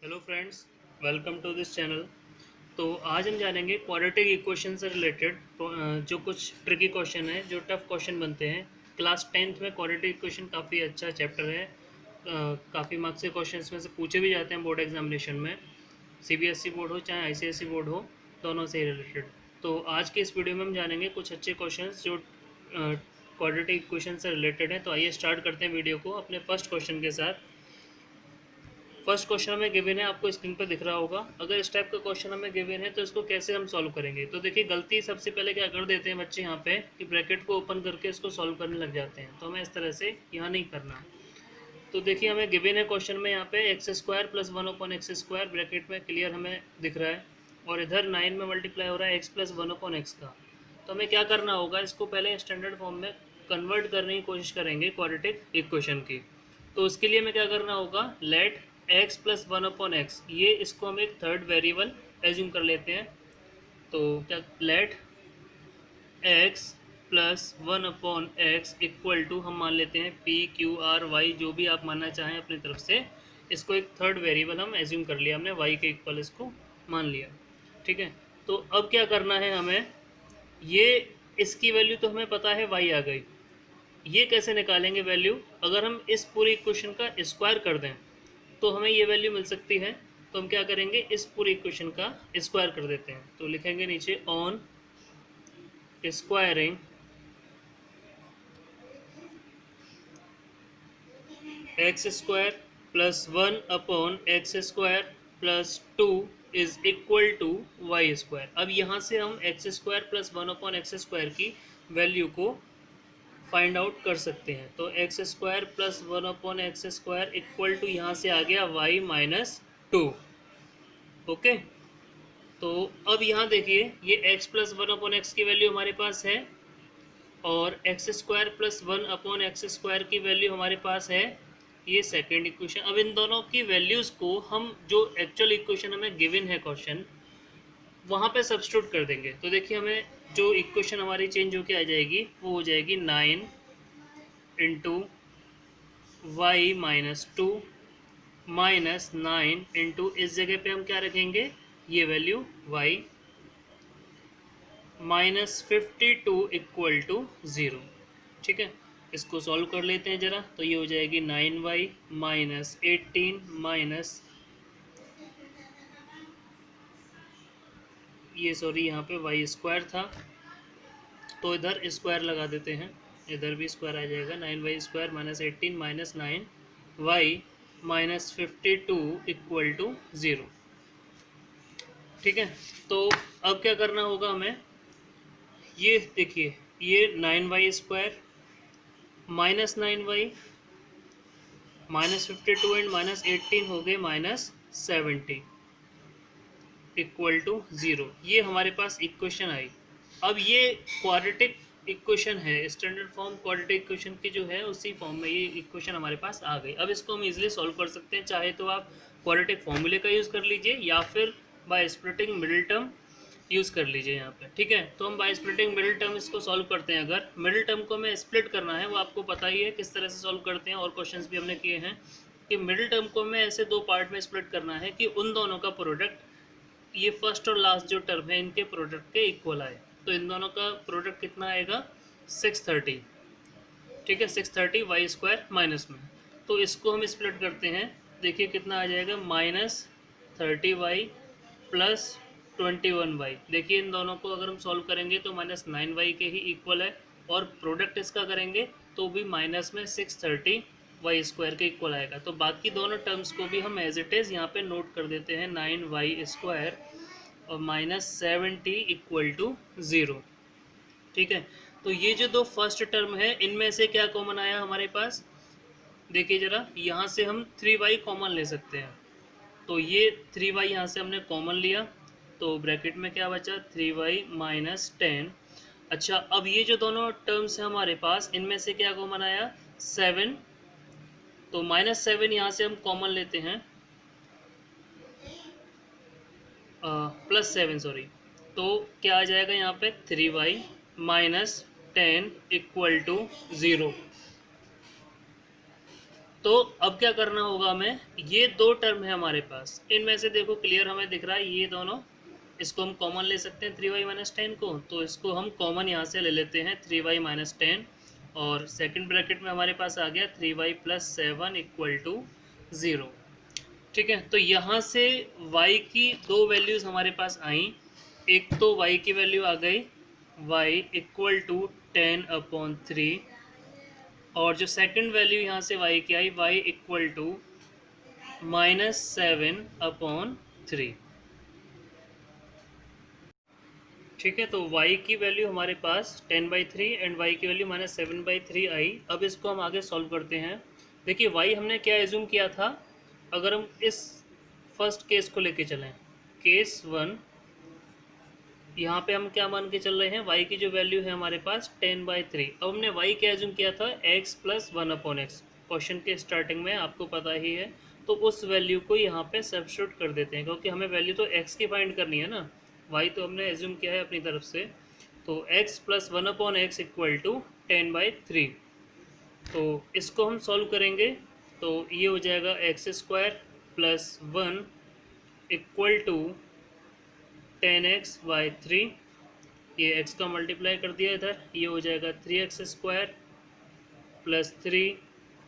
Hello friends, welcome to this channel. तो आज हम जानेंगे क्वाड्रेटिक इक्वेशन से रिलेटेड जो कुछ ट्रिकी क्वेश्चन है, जो टफ क्वेश्चन बनते हैं। क्लास 10th में क्वाड्रेटिक इक्वेशन काफ़ी अच्छा चैप्टर है। काफ़ी मार्क्स के क्वेश्चन में से पूछे भी जाते हैं बोर्ड एग्जामिनेशन में, सीबीएसई बोर्ड हो चाहे आईसीएसई बोर्ड हो, दोनों से रिलेटेड। तो आज के इस वीडियो में हम जानेंगे कुछ अच्छे क्वेश्चन जो क्वाड्रेटिक इक्वेशन से रिलेटेड हैं। तो आइए स्टार्ट करते हैं वीडियो को अपने फर्स्ट क्वेश्चन के साथ। फर्स्ट क्वेश्चन हमें गिवन है, आपको स्क्रीन पर दिख रहा होगा। अगर इस टाइप का क्वेश्चन हमें गिवन है तो इसको कैसे हम सॉल्व करेंगे। तो देखिए, गलती सबसे पहले क्या कर देते हैं बच्चे यहाँ पे कि ब्रैकेट को ओपन करके इसको सॉल्व करने लग जाते हैं। तो हमें इस तरह से यहाँ नहीं करना। तो देखिए, हमें गिवन है क्वेश्चन में यहाँ पे x square plus 1/x² bracket में क्लियर हमें दिख रहा है, और इधर 9 में मल्टीप्लाई हो रहा है एक्स प्लस 1/x का। तो हमें क्या करना होगा, इसको पहले स्टैंडर्ड फॉर्म में कन्वर्ट करने की कोशिश करेंगे क्वाड्रेटिक इक्वेशन की। तो उसके लिए हमें क्या करना होगा, लेट एक्स प्लस 1/x, ये इसको हम एक थर्ड वेरिएबल एज्यूम कर लेते हैं। तो क्या, let x plus 1/x equal to हम मान लेते हैं पी क्यू आर वाई, जो भी आप मानना चाहें अपनी तरफ से। इसको एक थर्ड वेरिएबल हम एज्यूम कर लिया, हमने वाई के इक्वल इसको मान लिया। ठीक है, तो अब क्या करना है हमें, ये इसकी वैल्यू तो हमें पता है वाई आ गई। ये कैसे निकालेंगे वैल्यू, अगर हम इस पूरी इक्वेशन का स्क्वायर कर दें तो हमें ये वैल्यू मिल सकती है। तो हम क्या करेंगे, इस पूरी इक्वेशन का स्क्वायर कर देते हैं। तो लिखेंगे नीचे on squaring x² plus 1/x² plus 2 is equal to y²। अब यहाँ से हम x² प्लस 1/x² की वैल्यू को फाइंड आउट कर सकते हैं। तो x² plus 1/x² equal to यहाँ से आ गया y माइनस 2। ओके, तो अब यहाँ देखिए, ये x प्लस 1/x की वैल्यू हमारे पास है, और x² प्लस 1/x² की वैल्यू हमारे पास है। ये सेकेंड इक्वेशन। अब इन दोनों की वैल्यूज़ को हम, जो एक्चुअल इक्वेशन हमें गिवन है क्वेश्चन, वहाँ पे सब्स्टिट्यूट कर देंगे। तो देखिए, हमें जो इक्वेशन हमारी चेंज होके आ जाएगी वो हो जाएगी 9 into y minus 2 minus 9 into, इस जगह पे हम क्या रखेंगे, ये value y minus 52 equal to 0। ठीक है, इसको सॉल्व कर लेते हैं ज़रा। तो ये हो जाएगी 9y माइनस 18 माइनस, ये सॉरी यहाँ पे y² था, तो इधर स्क्वायर लगा देते हैं, इधर भी स्क्वायर आ जाएगा। 9y² minus 18 minus 9y minus 52 equal to 0। ठीक है, तो अब क्या करना होगा हमें, ये देखिए, ये 9y² minus 9y minus 52 and minus 18 हो गए माइनस 70 इक्वल टू 0। ये हमारे पास इक्वेशन आई। अब ये क्वाड्रेटिक इक्वेशन है, स्टैंडर्ड फॉर्म क्वाड्रेटिक इक्वेशन की जो है उसी फॉर्म में ये इक्वेशन हमारे पास आ गई। अब इसको हम इजीली सॉल्व कर सकते हैं। चाहे तो आप क्वाड्रेटिक फॉर्मूले का यूज़ कर लीजिए, या फिर bye splitting middle term use कर लीजिए यहाँ पे। ठीक है, तो हम बाय स्प्लिटिंग मिडिल टर्म इसको सॉल्व करते हैं। अगर मिडिल टर्म को हमें स्प्लिट करना है, वो आपको पता ही है किस तरह से सॉल्व करते हैं, और क्वेश्चंस भी हमने किए हैं कि मिडिल टर्म को हमें ऐसे दो पार्ट में स्प्लिट करना है कि उन दोनों का प्रोडक्ट, ये फर्स्ट और लास्ट जो टर्म है, इनके प्रोडक्ट के इक्वल आए। तो इन दोनों का प्रोडक्ट कितना आएगा, 630। ठीक है, 630 y² माइनस में। तो इसको हम स्प्लिट करते हैं। देखिए कितना आ जाएगा, माइनस 30y प्लस 21y। देखिए, इन दोनों को अगर हम सॉल्व करेंगे तो माइनस 9y के ही इक्वल है, और प्रोडक्ट इसका करेंगे तो भी माइनस में 630y² के इक्वल आएगा। तो बाकी दोनों टर्म्स को भी हम एज इट इज़ यहाँ पे नोट कर देते हैं, 9y² और माइनस 70 इक्वल टू 0। ठीक है, तो ये जो दो फर्स्ट टर्म है, इनमें से क्या कॉमन आया हमारे पास, देखिए ज़रा, यहाँ से हम 3y कॉमन ले सकते हैं। तो ये 3y यहाँ से हमने कॉमन लिया, तो ब्रैकेट में क्या बचा, 3y माइनस 10। अच्छा, अब ये जो दोनों टर्म्स हैं हमारे पास, इनमें से क्या कॉमन आया, 7। तो माइनस 7 यहाँ से हम कॉमन लेते हैं, प्लस 7 सॉरी। तो क्या आ जाएगा यहाँ पे, 3y माइनस 10 इक्वल टू 0। तो अब क्या करना होगा हमें, ये दो टर्म है हमारे पास, इनमें से देखो क्लियर हमें दिख रहा है ये दोनों, इसको हम कॉमन ले सकते हैं 3y माइनस 10 को, तो इसको हम कॉमन यहाँ से ले लेते हैं 3y माइनस 10, और सेकंड ब्रैकेट में हमारे पास आ गया 3y प्लस 7 इक्वल टू 0। ठीक है, तो यहाँ से y की दो वैल्यूज़ हमारे पास आई, एक तो y की वैल्यू आ गई y इक्वल टू 10/3, और जो सेकंड वैल्यू यहाँ से y की आई y इक्वल टू -7/3। ठीक है, तो y की वैल्यू हमारे पास 10/3 एंड y की वैल्यू -7/3 आई। अब इसको हम आगे सॉल्व करते हैं। देखिए y हमने क्या एज्यूम किया था, अगर हम इस फर्स्ट केस को लेके चलें, केस 1, यहाँ पे हम क्या मान के चल रहे हैं, y की जो वैल्यू है हमारे पास 10/3। अब हमने y क्या एज्यूम किया था, x प्लस 1/x, क्वेश्चन के स्टार्टिंग में आपको पता ही है, तो उस वैल्यू को यहाँ पे सब्स्टिट्यूट कर देते हैं, क्योंकि हमें वैल्यू तो x की फाइंड करनी है ना, y तो हमने एज्यूम किया है अपनी तरफ से, तो x plus 1/x equal to 10/3। तो इसको हम सॉल्व करेंगे, तो ये हो जाएगा x² plus 1 equal to 10x/3, ये x का मल्टीप्लाई कर दिया इधर, ये हो जाएगा 3x² plus 3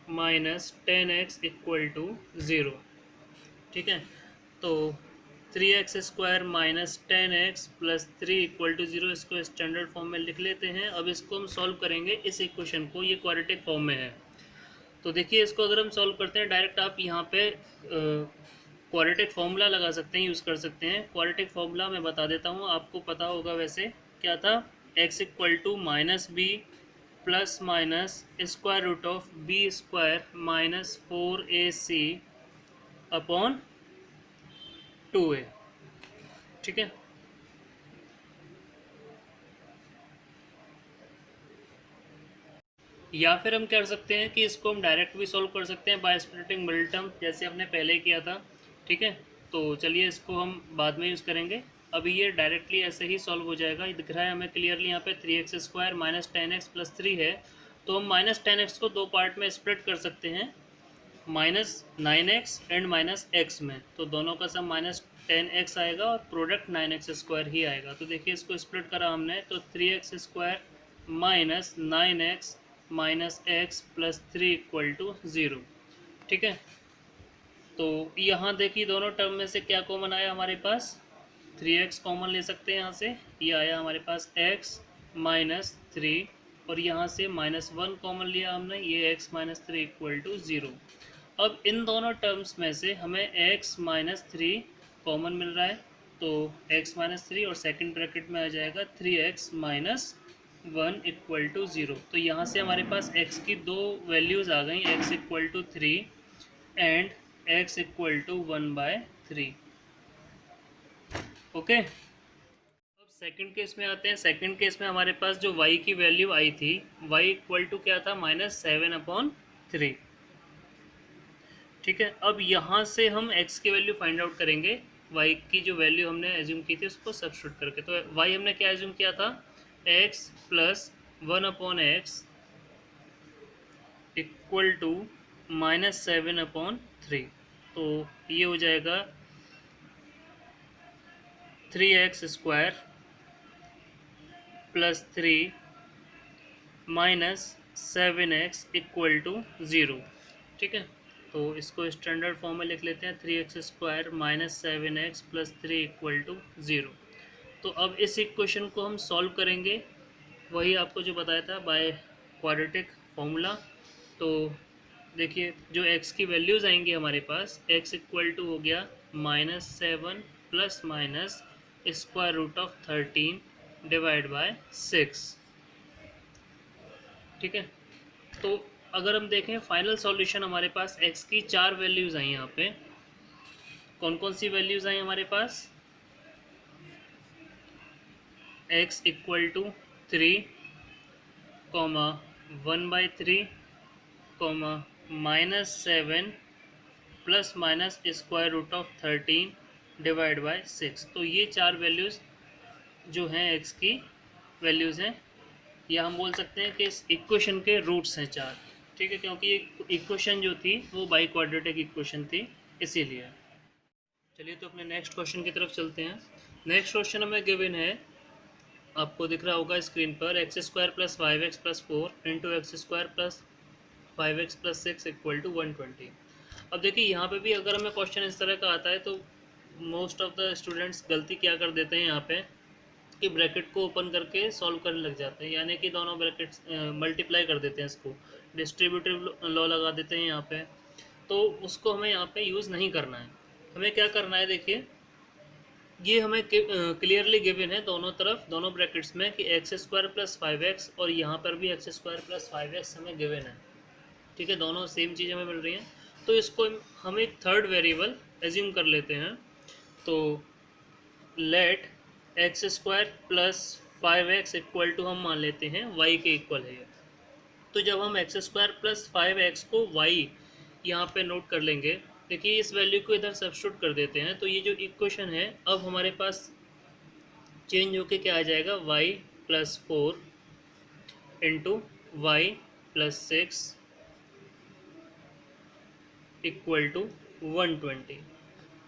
minus 10x equal to 0। ठीक है, तो 3x² minus 10x plus 3 equal to 0, इसको स्टैंडर्ड फॉर्म में लिख लेते हैं। अब इसको हम सॉल्व करेंगे इस इक्वेशन को, ये क्वाड्रेटिक फॉर्म में है। तो देखिए इसको अगर हम सॉल्व करते हैं डायरेक्ट, आप यहाँ पे क्वाड्रेटिक फार्मूला लगा सकते हैं, यूज़ कर सकते हैं। क्वाड्रेटिक फार्मूला मैं बता देता हूँ, आपको पता होगा वैसे, क्या था, x equal to -b plus minus square root of b² minus 4ac upon 2a। ठीक है, या फिर हम कर सकते हैं कि इसको हम डायरेक्ट भी सॉल्व कर सकते हैं बाय स्प्लिटिंग मिडिल टर्म, जैसे हमने पहले किया था। ठीक है, तो चलिए इसको हम बाद में यूज़ करेंगे, अभी ये डायरेक्टली ऐसे ही सॉल्व हो जाएगा। ये दिख रहा है हमें क्लियरली, यहाँ पे 3x² माइनस 10x प्लस 3 है, तो हम -10x को दो पार्ट में स्प्लिट कर सकते हैं, -9x एंड -x में, तो दोनों का सम -10x आएगा और प्रोडक्ट 9x² ही आएगा। तो देखिए इसको स्प्लिट करा हमने, तो 3x² minus 9x minus x plus 3 equal to 0। ठीक है, तो यहाँ देखिए दोनों टर्म में से क्या कॉमन आया हमारे पास, 3x कॉमन ले सकते हैं यहाँ से, ये आया हमारे पास x माइनस 3, और यहाँ से -1 कॉमन लिया हमने, ये x माइनस 3 इक्वल टू 0। अब इन दोनों टर्म्स में से हमें x माइनस 3 कॉमन मिल रहा है, तो x माइनस 3 और सेकंड ब्रैकेट में आ जाएगा 3x माइनस 1 इक्वल टू 0। तो यहाँ से हमारे पास x की दो वैल्यूज़ आ गई, x equal to 3 and x equal to 1/3। Okay, अब सेकंड केस में आते हैं। सेकंड केस में हमारे पास जो y की वैल्यू आई थी, y इक्वल टू क्या था, -7/3। ठीक है, अब यहाँ से हम x की वैल्यू फाइंड आउट करेंगे, y की जो वैल्यू हमने एज्यूम की थी उसको सब्स्टिट्यूट करके। तो y हमने क्या एज्यूम किया था, x plus 1/x equal to -7/3, तो ये हो जाएगा 3x² plus 3 minus 7x equal to 0। ठीक है, तो इसको स्टैंडर्ड फॉर्म में लिख लेते हैं, 3x² minus 7x plus 3 equal to 0। तो अब इस इक्वेशन को हम सॉल्व करेंगे, वही आपको जो बताया था बाय क्वाड्रेटिक फॉर्मूला। तो देखिए जो x की वैल्यूज़ आएंगी हमारे पास, x इक्वल टू हो गया -7 plus minus square root of 13 divide by 6। ठीक है, तो अगर हम देखें फाइनल सॉल्यूशन, हमारे पास x की 4 वैल्यूज़ आई यहाँ पे। कौन कौन सी वैल्यूज़ आई हमारे पास, x equal to 3, 1/3, -7 plus minus square root of 13 divide by 6। तो ये 4 वैल्यूज़ जो हैं x की वैल्यूज़ हैं, या हम बोल सकते हैं कि इस इक्वेशन के रूट्स हैं 4। ठीक है, क्योंकि ये इक्वेशन जो थी वो बाई क्वाड्रेटिक इक्वेशन थी, इसीलिए। चलिए तो अपने नेक्स्ट क्वेश्चन की तरफ चलते हैं। नेक्स्ट क्वेश्चन हमें गिवन है, आपको दिख रहा होगा स्क्रीन पर, x square plus 5x plus 4 into x square plus 5x plus 6 equal to 120। अब देखिए यहाँ पे भी अगर हमें क्वेश्चन इस तरह का आता है तो मोस्ट ऑफ द स्टूडेंट्स गलती क्या कर देते हैं यहाँ पे कि ब्रैकेट को ओपन करके सॉल्व करने लग जाते हैं, यानी कि दोनों ब्रैकेट्स मल्टीप्लाई कर देते हैं, इसको डिस्ट्रीब्यूटिव लॉ लगा देते हैं यहाँ पे। तो उसको हमें यहाँ पे यूज़ नहीं करना है। हमें क्या करना है, देखिए ये हमें क्लियरली गिवन है दोनों तरफ, दोनों ब्रैकेट्स में, कि एक्स स्क्वायर प्लस 5x और यहाँ पर भी एक्स स्क्वायर प्लस 5x हमें गिवन है। ठीक है, दोनों सेम चीज़ हमें मिल रही हैं। तो इसको हम एक थर्ड वेरिएबल एज्यूम कर लेते हैं। तो let x square plus 5x equal to हम मान लेते हैं y के इक्वल है। तो जब हम एक्स स्क्वायर प्लस 5x को y यहाँ पे नोट कर लेंगे, देखिए इस वैल्यू को इधर सब्स्टिट्यूट कर देते हैं, तो ये जो इक्वेशन है अब हमारे पास चेंज होके क्या आ जाएगा, y plus 4 into y plus 6 equal to 120।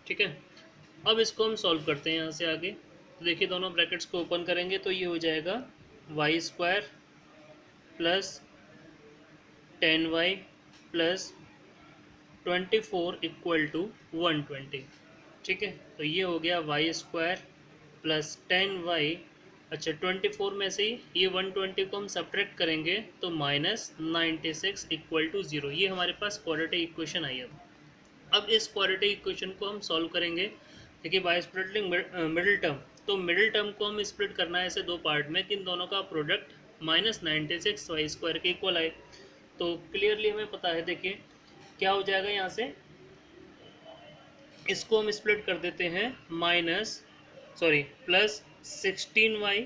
ठीक है, अब इसको हम सॉल्व करते हैं यहाँ से आगे। तो देखिए दोनों ब्रैकेट्स को ओपन करेंगे तो ये हो जाएगा y square plus 10y plus 24 equal to 120। ठीक है, तो ये हो गया वाई स्क्वायर प्लस 10y। अच्छा 24 में से ये 120 को हम सब्ट्रैक्ट करेंगे तो माइनस 96 इक्वल टू 0। ये हमारे पास क्वाड्रेटिक इक्वेशन आई। अब इस क्वाड्रेटिक इक्वेशन को हम सॉल्व करेंगे। देखिए बाय स्प्लिटिंग मिडिल टर्म, तो मिडिल टर्म को हम स्प्लिट करना है ऐसे दो पार्ट में कि इन दोनों का प्रोडक्ट माइनस 96 वाई स्क्वायर के इक्वल आए। तो क्लियरली हमें पता है, देखिए क्या हो जाएगा, यहाँ से इसको हम स्प्लिट कर देते हैं प्लस 16y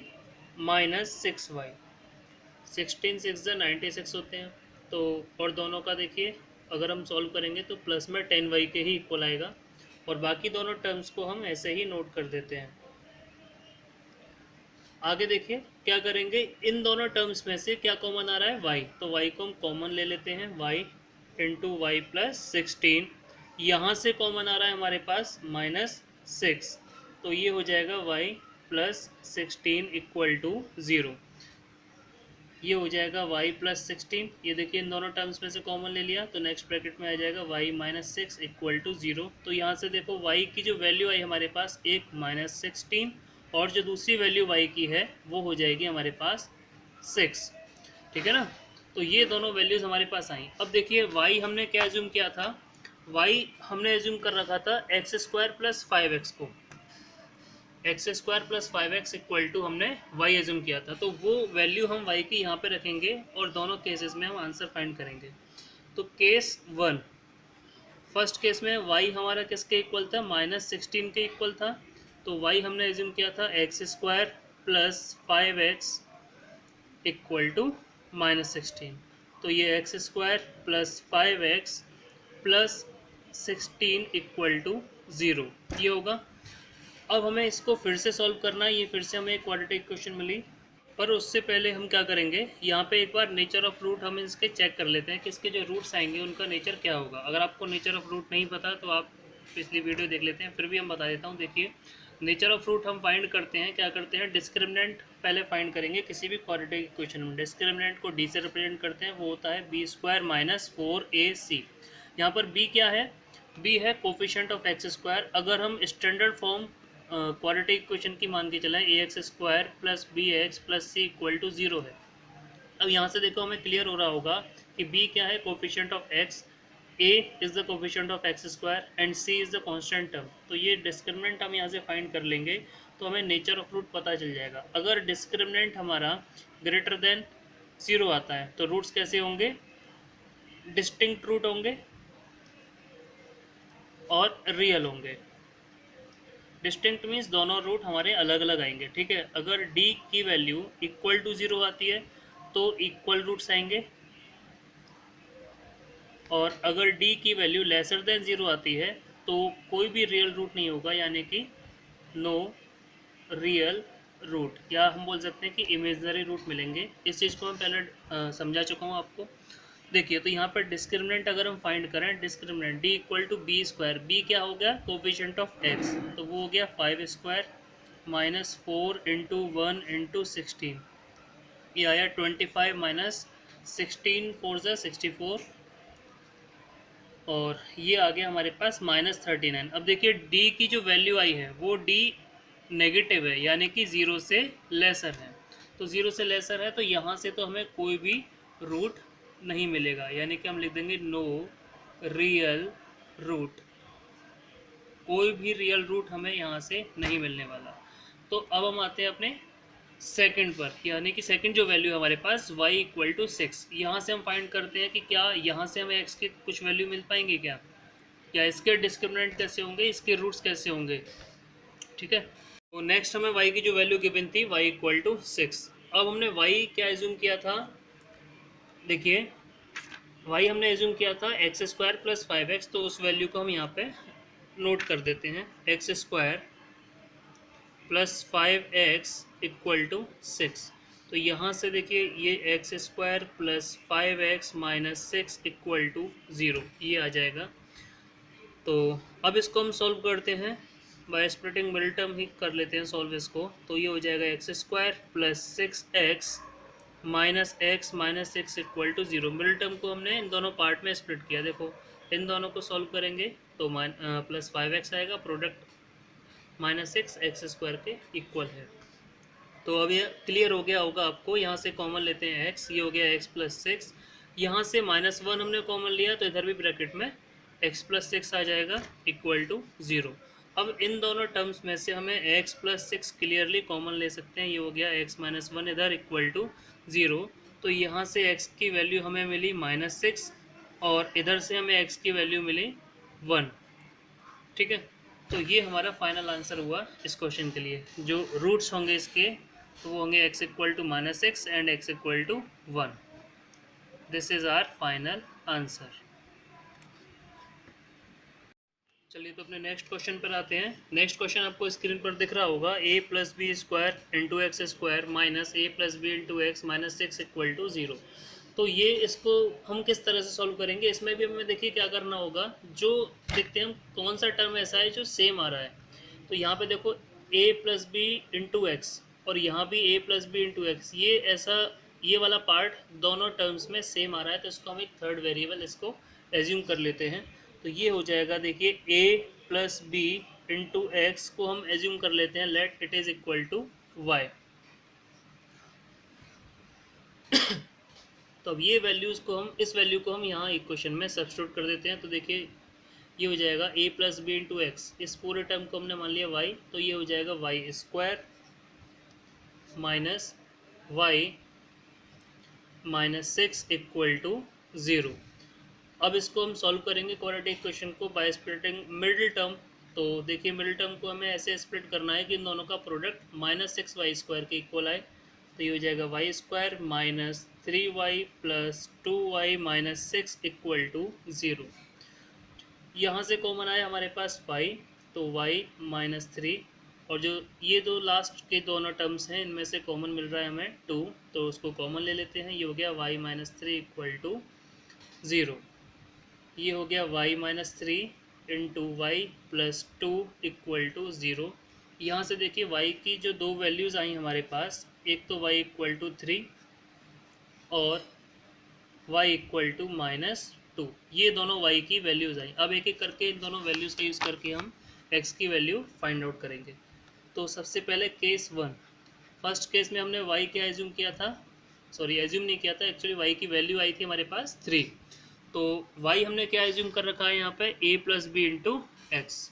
माइनस 6y। 16 6 96 होते हैं, तो और दोनों का देखिए अगर हम सॉल्व करेंगे तो प्लस में 10y के ही इक्वल आएगा, और बाकी दोनों टर्म्स को हम ऐसे ही नोट कर देते हैं। आगे देखिए क्या करेंगे, इन दोनों टर्म्स में से क्या कॉमन आ रहा है, y, तो y को हम कॉमन ले लेते हैं, y इंटू वाई प्लस 16। यहाँ से कॉमन आ रहा है हमारे पास माइनस 6, तो ये हो जाएगा y प्लस 16 इक्वल टू 0। ये हो जाएगा y प्लस 16, ये देखिए इन दोनों टर्म्स में से कॉमन ले लिया तो नेक्स्ट ब्रैकेट में आ जाएगा y माइनस 6 इक्वल टू 0। तो यहाँ से देखो y की जो वैल्यू आई हमारे पास एक माइनस 16, और जो दूसरी वैल्यू y की है वो हो जाएगी हमारे पास 6। ठीक है ना, तो ये दोनों वैल्यूज़ हमारे पास आई। अब देखिए y हमने क्या एज्यूम किया था, y हमने एज्यूम कर रखा था एक्स स्क्वायर प्लस 5x को, x square plus 5x equal to हमने y एज्यूम किया था। तो वो वैल्यू हम y की यहाँ पे रखेंगे और दोनों केसेस में हम आंसर फाइंड करेंगे। तो केस 1, फर्स्ट केस में y हमारा किसके इक्वल था, माइनस 16 के इक्वल था। तो y हमने एज्यूम किया था x square plus 5x equal to minus 16। तो ये x square plus 5x plus 16 equal to 0 ये होगा। अब हमें इसको फिर से सॉल्व करना है, ये फिर से हमें एक क्वाड्रेटिक इक्वेशन मिली, पर उससे पहले हम क्या करेंगे, यहाँ पे एक बार नेचर ऑफ रूट हम इसके चेक कर लेते हैं कि इसके जो रूट्स आएंगे उनका नेचर क्या होगा। अगर आपको नेचर ऑफ रूट नहीं पता तो आप पिछली वीडियो देख लेते हैं, फिर भी हम बता देता हूँ। देखिए नेचर ऑफ रूट हम फाइंड करते हैं, क्या करते हैं, डिस्क्रिमिनेंट पहले फाइंड करेंगे किसी भी क्वाड्रेटिक इक्वेशन में। डिस्क्रिमिनेंट को डी से रिप्रेजेंट करते हैं, वो होता है बी स्क्वायर माइनस 4ac। यहाँ पर b क्या है, b है कोफिशिएंट ऑफ एक्स स्क्वायर। अगर हम स्टैंडर्ड फॉर्म क्वाड्रेटिक इक्वेशन की मान के चलाएं, a x square plus b x plus c equal to 0 है। अब यहाँ से देखो हमें क्लियर हो रहा होगा कि b क्या है, coefficient of x, a is the coefficient of x square and c is the constant term. तो ये डिस्क्रिमिनेंट हम यहाँ से फाइंड कर लेंगे तो हमें नेचर ऑफ रूट पता चल जाएगा। अगर डिस्क्रिमिनेंट हमारा ग्रेटर देन 0 आता है तो रूट्स कैसे होंगे, डिस्टिंक्ट रूट होंगे और रियल होंगे। डिस्टिंक्ट मीन्स दोनों रूट हमारे अलग अलग आएंगे। ठीक है, अगर d की वैल्यू इक्वल टू 0 आती है तो इक्वल रूट्स आएंगे, और अगर d की वैल्यू लेसर देन 0 आती है तो कोई भी रियल रूट नहीं होगा, यानी कि नो रियल रूट, या हम बोल सकते हैं कि इमेजनरी रूट मिलेंगे। इस चीज़ को मैं पहले समझा चुका हूँ आपको। देखिए तो यहाँ पर डिस्क्रिमिनेंट अगर हम फाइंड करें, discriminant D equal to b square, b क्या हो गया, कोफिशिएंट ऑफ एक्स, तो वो हो गया 5 स्क्वायर माइनस 4 इंटू 1 इंटू 16, ये आया 25 माइनस 16 फोर ज़ा 64, और ये आ गया हमारे पास माइनस 39। अब देखिए डी की जो वैल्यू आई है वो डी नेगेटिव है, यानी कि ज़ीरो से लेसर है, तो ज़ीरो से लेसर है तो यहाँ से तो हमें कोई भी रूट नहीं मिलेगा, यानी कि हम लिख देंगे नो रियल रूट, कोई भी रियल रूट हमें यहाँ से नहीं मिलने वाला। तो अब हम आते हैं अपने सेकंड पर, यानी कि सेकंड जो वैल्यू है हमारे पास y इक्वल टू 6, यहाँ से हम फाइंड करते हैं कि क्या यहाँ से हमें x के कुछ वैल्यू मिल पाएंगे क्या, या इसके डिस्क्रिमिनेंट कैसे होंगे, इसके रूट्स कैसे होंगे। ठीक है, तो नेक्स्ट हमें y की जो वैल्यू गिवन थी y इक्वल टू 6, अब हमने y क्या एज्यूम किया था, देखिए y हमने एज्यूम किया था एक्स स्क्वायर प्लस 5x, तो उस वैल्यू को हम यहाँ पे नोट कर देते हैं, x square plus 5x equal to 6, तो यहाँ से देखिए ये x square plus 5x minus 6 equal to 0, ये आ जाएगा। तो अब इसको हम सॉल्व करते हैं, बाय स्प्लिटिंग मिडिल टर्म ही कर लेते हैं सॉल्व इसको, तो ये हो जाएगा x square plus 6x minus x minus 6 equal to 0, middle term को हमने इन दोनों पार्ट में स्प्लिट किया, देखो इन दोनों को सॉल्व करेंगे तो प्लस 5x आएगा, प्रोडक्ट माइनस 6 एक्स स्क्वायर के इक्वल है। तो अब ये क्लियर हो गया होगा आपको, यहाँ से कॉमन लेते हैं x, ये हो गया x प्लस 6, यहाँ से -1 हमने कॉमन लिया तो इधर भी ब्रैकेट में x प्लस 6 आ जाएगा इक्वल टू 0। अब इन दोनों टर्म्स में से हमें x प्लस 6 क्लियरली कॉमन ले सकते हैं, ये हो गया x माइनस 1 इधर इक्वल टू 0, तो यहाँ से x की वैल्यू हमें मिली -6 और इधर से हमें x की वैल्यू मिली 1। ठीक है, तो ये हमारा फाइनल आंसर हुआ इस क्वेश्चन के लिए। जो रूट्स होंगे इसके तो वो होंगे x equal to -6 and x equal to 1। This is our final answer. चलिए तो अपने नेक्स्ट क्वेश्चन पर आते हैं। नेक्स्ट क्वेश्चन आपको स्क्रीन पर दिख रहा होगा, a plus b square into x square minus a plus b into x minus 6 equal to 0। तो ये इसको हम किस तरह से सॉल्व करेंगे, इसमें भी हमें देखिए क्या करना होगा, जो देखते हैं हम कौन सा टर्म ऐसा है जो सेम आ रहा है। तो यहाँ पे देखो a plus b into x और यहाँ भी a plus b into x, ये ऐसा ये वाला पार्ट दोनों टर्म्स में सेम आ रहा है, तो इसको हम एक थर्ड वेरिएबल इसको एज्यूम कर लेते हैं। तो ये हो जाएगा, देखिए a plus b into x को हम एज्यूम कर लेते हैं, let it is equal to y। तो अब ये वैल्यूज़ को हम, इस वैल्यू को हम यहाँ इक्वेशन में सब्स्टिट्यूट कर देते हैं। तो देखिए ये हो जाएगा a plus b into x, इस पूरे टर्म को हमने मान लिया y, तो ये हो जाएगा y square minus y minus 6 equal to 0। अब इसको हम सॉल्व करेंगे क्वाड्रेटिक इक्वेशन को बाय स्प्लिटिंग मिडिल टर्म। तो देखिए मिडिल टर्म को हमें ऐसे स्प्लिट करना है कि इन दोनों का प्रोडक्ट -6y स्क्वायर के इक्वल आए। तो ये हो जाएगा y square minus 3y plus 2y minus 6 equal to 0। यहाँ से कॉमन आया हमारे पास y, तो y माइनस 3, और जो ये दो लास्ट के दोनों टर्म्स हैं इनमें से कॉमन मिल रहा है हमें 2, तो उसको कॉमन ले लेते हैं। ये हो गया y माइनस 3 इक्वल टू 0। ये हो गया y minus 3 into y plus 2 equal to 0। यहाँ से देखिए y की जो दो वैल्यूज़ आई हमारे पास, एक तो y इक्वल टू 3 और y इक्वल टू -2, ये दोनों y की वैल्यूज़ आई। अब एक एक करके इन दोनों वैल्यूज़ का यूज़ करके हम x की वैल्यू फाइंड आउट करेंगे। तो सबसे पहले केस 1, फर्स्ट केस में हमने y क्या एज्यूम किया था, सॉरी एज्यूम नहीं किया था, एक्चुअली y की वैल्यू आई थी हमारे पास 3। तो y हमने क्या एज्यूम कर रखा है यहाँ पे, a plus b into x,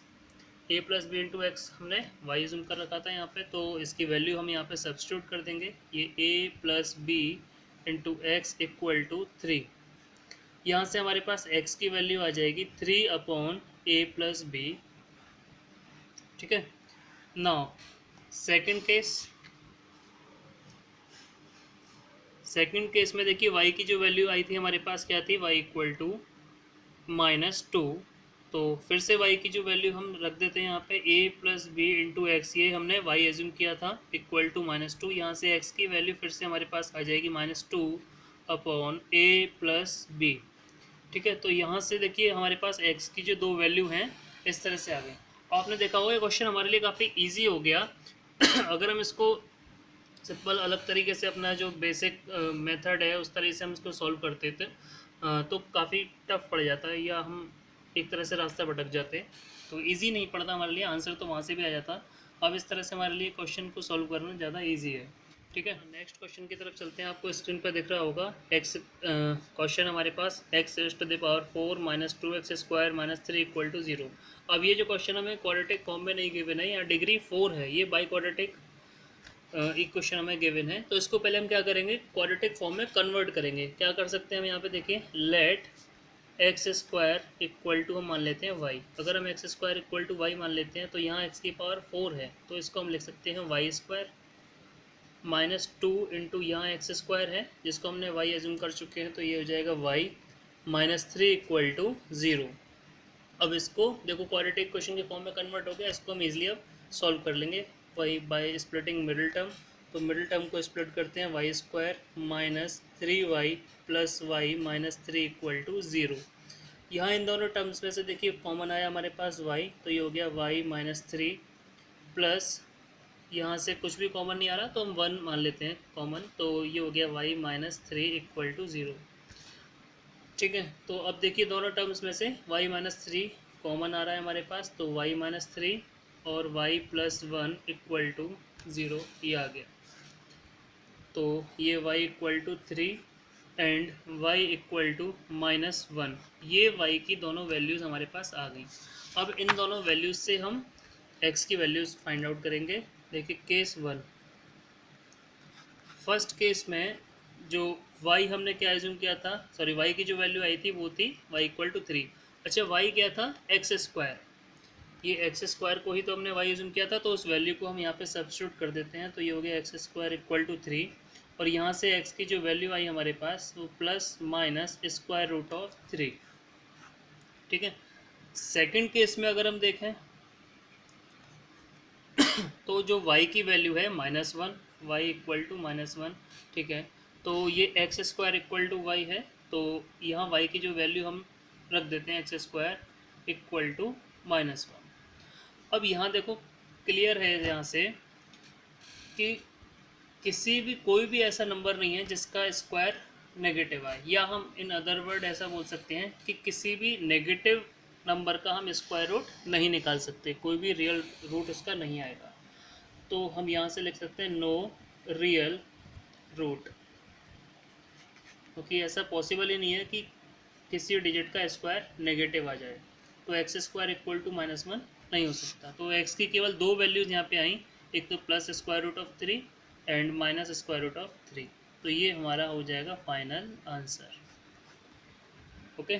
a plus b into x हमने y एज्यूम कर रखा था यहाँ पे। तो इसकी वैल्यू हम यहाँ पे सब्स्टिट्यूट कर देंगे, ये a plus b into x equal to 3। यहाँ से हमारे पास x की वैल्यू आ जाएगी 3 अपॉन a प्लस बी। ठीक है, नाउ सेकेंड केस में देखिए y की जो वैल्यू आई थी हमारे पास क्या थी, y इक्वल टू -2। तो फिर से y की जो वैल्यू हम रख देते हैं यहाँ पे, a plus b into x, ये हमने y एज्यूम किया था इक्वल टू -2। यहाँ से x की वैल्यू फिर से हमारे पास आ जाएगी -2 अपॉन ए प्लस बी। ठीक है, तो यहाँ से देखिए हमारे पास x की जो दो वैल्यू हैं इस तरह से आ गए। आपने देखा होगा ये क्वेश्चन हमारे लिए काफ़ी इजी हो गया। अगर हम इसको सिंपल अलग तरीके से अपना जो बेसिक मेथड है उस तरह से हम इसको सॉल्व करते थे तो काफ़ी टफ पड़ जाता है, या हम एक तरह से रास्ता भटक जाते। तो इजी नहीं पड़ता हमारे लिए, आंसर तो वहाँ से भी आ जाता। अब इस तरह से हमारे लिए क्वेश्चन को सॉल्व करना ज़्यादा ईजी है। ठीक है, नेक्स्ट क्वेश्चन की तरफ चलते हैं। आपको स्क्रीन पर दिख रहा होगा एक्स क्वेश्चन हमारे पास x raise to the power 4 minus 2x square minus 3 equal to 0। अब ये जो क्वेश्चन हमें क्वाड्रेटिक फॉर्म में नहीं गिवन है, यहाँ डिग्री 4 है, ये बाई क्वाड्रेटिक इक्वेशन हमें गिवन है। तो इसको पहले हम क्या करेंगे, क्वाड्रेटिक फॉर्म में कन्वर्ट करेंगे। क्या कर सकते हैं हम यहाँ पे देखिए, let x square equal to हम मान लेते हैं वाई। अगर हम x square equal to y मान लेते हैं तो यहाँ एक्स की पावर 4 है, तो इसको हम लिख सकते हैं वाई स्क्वायर माइनस 2 इंटू यहाँ एक्स स्क्वायर है जिसको हमने वाई एज्यूम कर चुके हैं, तो ये हो जाएगा वाई माइनस 3 इक्वल टू 0। अब इसको देखो क्वाड्रेटिक इक्वेशन के फॉर्म में कन्वर्ट हो गया, इसको हम इजीली अब सॉल्व कर लेंगे y by splitting middle term. तो मिडिल टर्म को स्प्लिट करते हैं, y square minus 3y plus y minus 3 equal to 0। यहाँ इन दोनों टर्म्स में से देखिए कॉमन आया हमारे पास y, तो ये हो गया y माइनस 3 प्लस यहाँ से कुछ भी कॉमन नहीं आ रहा तो हम 1 मान लेते हैं कॉमन, तो ये हो गया y माइनस 3 इक्वल टू 0। ठीक है, तो अब देखिए दोनों टर्म्स में से y माइनस 3 कॉमन आ रहा है हमारे पास, तो y माइनस 3 और y प्लस 1 इक्वल टू 0 ये आ गया। तो ये y equal to 3 and y equal to minus 1, ये y की दोनों वैल्यूज़ हमारे पास आ गई। अब इन दोनों वैल्यूज़ से हम x की वैल्यूज़ फाइंड आउट करेंगे। देखिए केस 1, फर्स्ट केस में जो y हमने क्या एज्यूम किया था, सॉरी y की जो वैल्यू आई थी वो थी y इक्वल टू 3। अच्छा y क्या था, एक्स स्क्वायर, ये एक्स स्क्वायर को ही तो हमने y एज्यूम किया था, तो उस वैल्यू को हम यहाँ पे सब्स्टिट्यूट कर देते हैं, तो ये हो गया एक्स स्क्वायर इक्वल टू 3। और यहाँ से x की जो वैल्यू आई हमारे पास वो plus minus square root of 3। ठीक है, सेकंड केस में अगर हम देखें तो जो y की वैल्यू है -1, y इक्वल टू -1। ठीक है, तो ये x square equal to y है, तो यहाँ y की जो वैल्यू हम रख देते हैं एक्स स्क्वायर इक्वल टू -1। अब यहाँ देखो क्लियर है यहाँ से कि किसी भी कोई भी ऐसा नंबर नहीं है जिसका स्क्वायर नेगेटिव आए, या हम इन अदर वर्ड ऐसा बोल सकते हैं कि किसी भी नेगेटिव नंबर का हम स्क्वायर रूट नहीं निकाल सकते, कोई भी रियल रूट उसका नहीं आएगा। तो हम यहाँ से लिख सकते हैं नो रियल रूट, क्योंकि ऐसा पॉसिबल ही नहीं है कि किसी डिजिट का स्क्वायर नेगेटिव आ जाए, तो एक्स स्क्वायर इक्वल टू -1 नहीं हो सकता। तो एक्स की केवल दो वैल्यूज़ यहाँ पे आई, एक तो plus square root of 3 and minus square root of 3, तो ये हमारा हो जाएगा फाइनल आंसर। ओके।